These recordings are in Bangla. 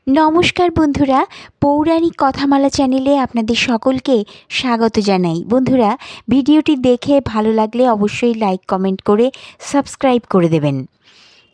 নমস্কার বন্ধুরা, পৌরাণিক কথামালা চ্যানেলে আপনাদের সকলকে স্বাগত জানাই। বন্ধুরা, ভিডিওটি দেখে ভালো লাগলে অবশ্যই লাইক কমেন্ট করে সাবস্ক্রাইব করে দেবেন।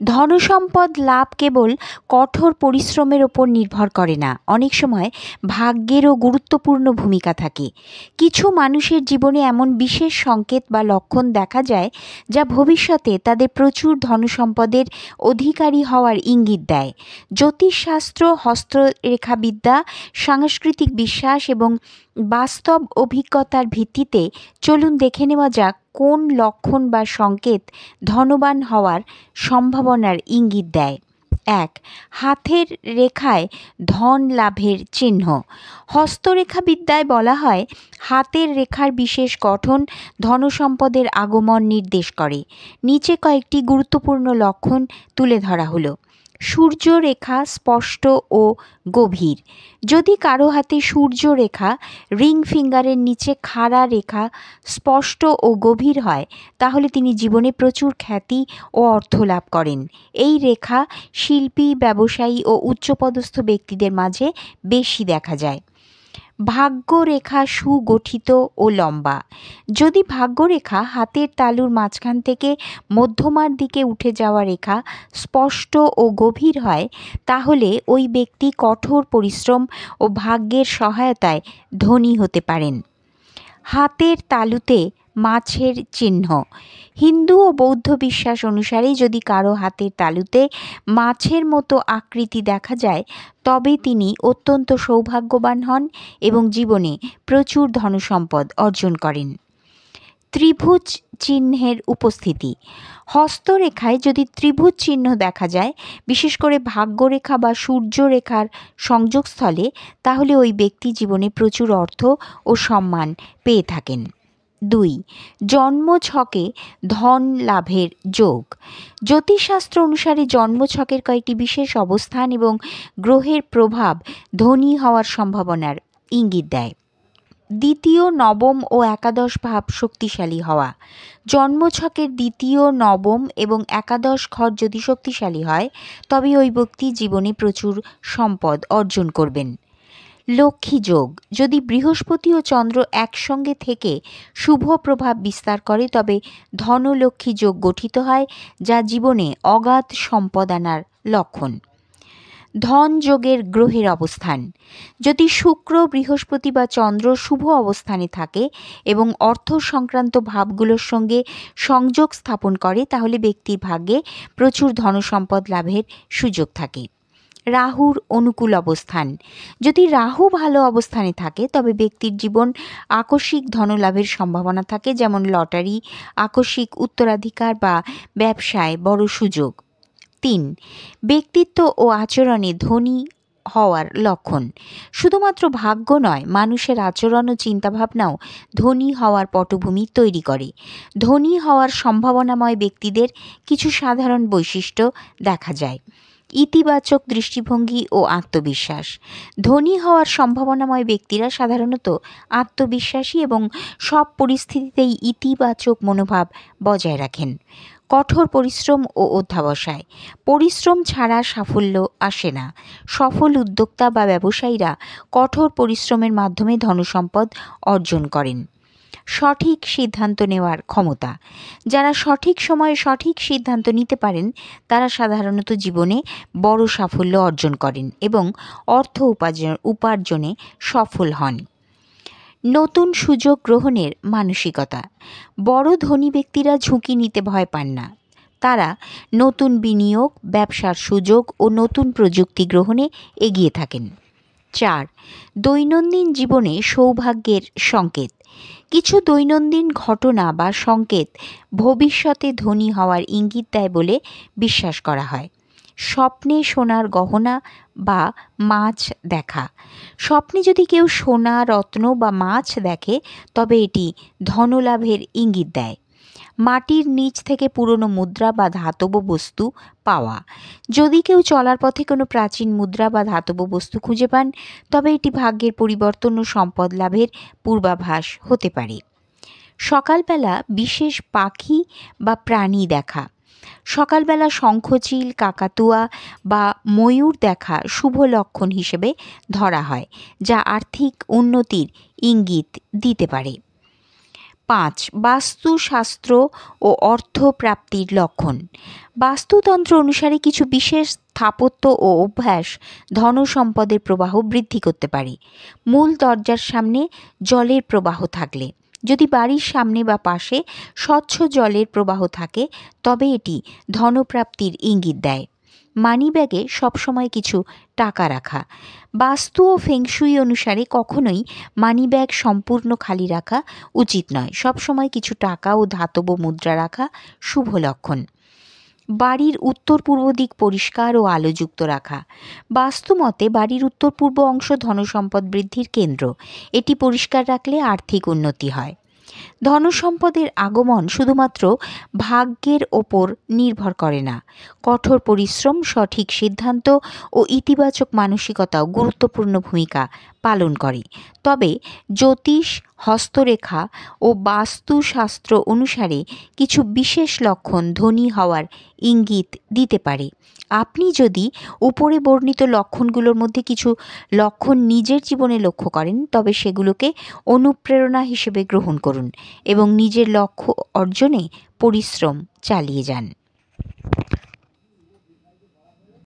ধনসম্পদ লাভ কেবল কঠোর পরিশ্রমের ওপর নির্ভর করে না, অনেক সময় ভাগ্যেরও গুরুত্বপূর্ণ ভূমিকা থাকে। কিছু মানুষের জীবনে এমন বিশেষ সংকেত বা লক্ষণ দেখা যায় যা ভবিষ্যতে তাদের প্রচুর ধনসম্পদের অধিকারী হওয়ার ইঙ্গিত দেয়। জ্যোতিষশাস্ত্র, হস্তরেখাবিদ্যা, সাংস্কৃতিক বিশ্বাস এবং বাস্তব অভিজ্ঞতার ভিত্তিতে চলুন দেখে নেওয়া যাক কোন লক্ষণ বা সংকেত ধনবান হওয়ার সম্ভাবনার ইঙ্গিত দেয়। ১. হাতের রেখায় ধন লাভের চিহ্ন। হস্তরেখাবিদ্যায় বলা হয়, হাতের রেখার বিশেষ গঠন ধনসম্পদের আগমন নির্দেশ করে। নিচে কয়েকটি গুরুত্বপূর্ণ লক্ষণ তুলে ধরা হলো। সূর্যরেখা স্পষ্ট ও গভীর। যদি কারো হাতে সূর্যরেখা, রিং ফিঙ্গারের নিচে খাড়া রেখা স্পষ্ট ও গভীর হয়, তাহলে তিনি জীবনে প্রচুর খ্যাতি ও অর্থ লাভ করেন। এই রেখা শিল্পী, ব্যবসায়ী ও উচ্চপদস্থ ব্যক্তিদের মাঝে বেশি দেখা যায়। ভাগ্যরেখা সুগঠিত ও লম্বা। যদি ভাগ্যরেখা হাতের তালুর মাঝখান থেকে মধ্যমার দিকে উঠে যাওয়া রেখা স্পষ্ট ও গভীর হয়, তাহলে ওই ব্যক্তি কঠোর পরিশ্রম ও ভাগ্যের সহায়তায় ধনী হতে পারেন। হাতের তালুতে মাছের চিহ্ন। হিন্দু ও বৌদ্ধ বিশ্বাস অনুসারে যদি কারো হাতের তালুতে মাছের মতো আকৃতি দেখা যায়, তবে তিনি অত্যন্ত সৌভাগ্যবান হন এবং জীবনে প্রচুর ধনসম্পদ অর্জন করেন। ত্রিভুজ চিহ্নের উপস্থিতি। হস্তরেখায় যদি ত্রিভুজ চিহ্ন দেখা যায়, বিশেষ করে ভাগ্যরেখা বা সূর্যরেখার সংযোগস্থলে, তাহলে ওই ব্যক্তি জীবনে প্রচুর অর্থ ও সম্মান পেয়ে থাকেন। ২. জন্মছকে ধন লাভের যোগ। জ্যোতিষশাস্ত্র অনুসারে জন্মছকের কয়েকটি বিশেষ অবস্থান এবং গ্রহের প্রভাব ধনী হওয়ার সম্ভাবনার ইঙ্গিত দেয়। দ্বিতীয়, নবম ও একাদশ ভাব শক্তিশালী হওয়া। জন্মছকের দ্বিতীয়, নবম এবং একাদশ ঘর যদি শক্তিশালী হয়, তবে ওই ব্যক্তি জীবনে প্রচুর সম্পদ অর্জন করবেন। লক্ষ্মী যোগ। যদি বৃহস্পতি ও চন্দ্র একসঙ্গে থেকে শুভ প্রভাব বিস্তার করে, তবে ধনলক্ষ্মী যোগ গঠিত হয়, যা জীবনে অগাধ সম্পদ আনার লক্ষণ। ধন যোগের গ্রহের অবস্থান। যদি শুক্র, বৃহস্পতি বা চন্দ্র শুভ অবস্থানে থাকে এবং অর্থ সংক্রান্ত ভাবগুলোর সঙ্গে সংযোগ স্থাপন করে, তাহলে ব্যক্তির ভাগ্যে প্রচুর ধনসম্পদ লাভের সুযোগ থাকে। রাহুর অনুকূল অবস্থান। যদি রাহু ভালো অবস্থানে থাকে, তবে ব্যক্তির জীবন আকস্মিক ধনলাভের সম্ভাবনা থাকে, যেমন লটারি, আকস্মিক উত্তরাধিকার বা ব্যবসায় বড় সুযোগ। ৩. ব্যক্তিত্ব ও আচরণে ধনী হওয়ার লক্ষণ। শুধুমাত্র ভাগ্য নয়, মানুষের আচরণ ও চিন্তাভাবনাও ধনী হওয়ার পটভূমি তৈরি করে। ধনী হওয়ার সম্ভাবনাময় ব্যক্তিদের কিছু সাধারণ বৈশিষ্ট্য দেখা যায়। ইতিবাচক দৃষ্টিভঙ্গি ও আত্মবিশ্বাস। ধনী হওয়ার সম্ভাবনাময় ব্যক্তিরা সাধারণত আত্মবিশ্বাসী এবং সব পরিস্থিতিতেই ইতিবাচক মনোভাব বজায় রাখেন। কঠোর পরিশ্রম ও অধ্যবসায়। পরিশ্রম ছাড়া সাফল্য আসে না। সফল উদ্যোক্তা বা ব্যবসায়ীরা কঠোর পরিশ্রমের মাধ্যমে ধনসম্পদ অর্জন করেন। সঠিক সিদ্ধান্ত নেওয়ার ক্ষমতা। যারা সঠিক সময়ে সঠিক সিদ্ধান্ত নিতে পারেন, তারা সাধারণত জীবনে বড় সাফল্য অর্জন করেন এবং অর্থ উপার্জনে সফল হন। নতুন সুযোগ গ্রহণের মানসিকতা। বড় ধনী ব্যক্তিরা ঝুঁকি নিতে ভয় পান না। তারা নতুন বিনিয়োগ, ব্যবসার সুযোগ ও নতুন প্রযুক্তি গ্রহণে এগিয়ে থাকেন। ৪. দৈনন্দিন জীবনে সৌভাগ্যের সংকেত। কিছু দৈনন্দিন ঘটনা বা সংকেত ভবিষ্যতে ধনী হওয়ার ইঙ্গিত দেয় বলে বিশ্বাস করা হয়। স্বপ্নে সোনার গহনা বা মাছ দেখা। স্বপ্নে যদি কেউ সোনা, রত্ন বা মাছ দেখে, তবে এটি ধনলাভের ইঙ্গিত দেয়। মাটির নিচ থেকে পুরনো মুদ্রা বা ধাতব বস্তু পাওয়া। যদি কেউ চলার পথে কোনো প্রাচীন মুদ্রা বা ধাতব বস্তু খুঁজে পান, তবে এটি ভাগ্যের পরিবর্তন ও সম্পদ লাভের পূর্বাভাস হতে পারে। সকালবেলা বিশেষ পাখি বা প্রাণী দেখা। সকালবেলা শঙ্খচিল, কাকাতুয়া বা ময়ূর দেখা শুভ লক্ষণ হিসেবে ধরা হয়, যা আর্থিক উন্নতির ইঙ্গিত দিতে পারে। 5. বাস্তুশাস্ত্র ও অর্থপ্রাপ্তির লক্ষণ। বাস্তুতন্ত্র অনুসারে কিছু বিশেষ স্থাপত্য ও অভ্যাস ধনসম্পদের প্রবাহ বৃদ্ধি করতে পারে। মূল দরজার সামনে জলের প্রবাহ থাকলে, যদি বাড়ির সামনে বা পাশে স্বচ্ছ জলের প্রবাহ থাকে তবে এটি ধনপ্রাপ্তির ইঙ্গিত দেয়। মানিব্যাগে সবসময় কিছু টাকা রাখা। বাস্তু ও ফেংশুই অনুসারে কখনোই মানিব্যাগ সম্পূর্ণ খালি রাখা উচিত নয়। সবসময় কিছু টাকা ও ধাতব মুদ্রা রাখা শুভ লক্ষণ। বাড়ির উত্তর পূর্ব দিক পরিষ্কার ও আলোযুক্ত রাখা। বাস্তুমতে বাড়ির উত্তর পূর্ব অংশ ধনসম্পদ বৃদ্ধির কেন্দ্র। এটি পরিষ্কার রাখলে আর্থিক উন্নতি হয়। ধনসম্পদের আগমন শুধুমাত্র ভাগ্যের ওপর নির্ভর করে না, কঠোর পরিশ্রম, সঠিক সিদ্ধান্ত ও ইতিবাচক মানসিকতাও গুরুত্বপূর্ণ ভূমিকা পালন করে। তবে জ্যোতিষ, হস্তরেখা ও বাস্তুশাস্ত্র অনুসারে কিছু বিশেষ লক্ষণ ধনী হওয়ার ইঙ্গিত দিতে পারে। আপনি যদি উপরে বর্ণিত লক্ষণগুলোর মধ্যে কিছু লক্ষণ নিজের জীবনে লক্ষ্য করেন তবে সেগুলোকে অনুপ্রেরণা হিসেবে গ্রহণ করুন এবং নিজের লক্ষ্য অর্জনে পরিশ্রম চালিয়ে যান।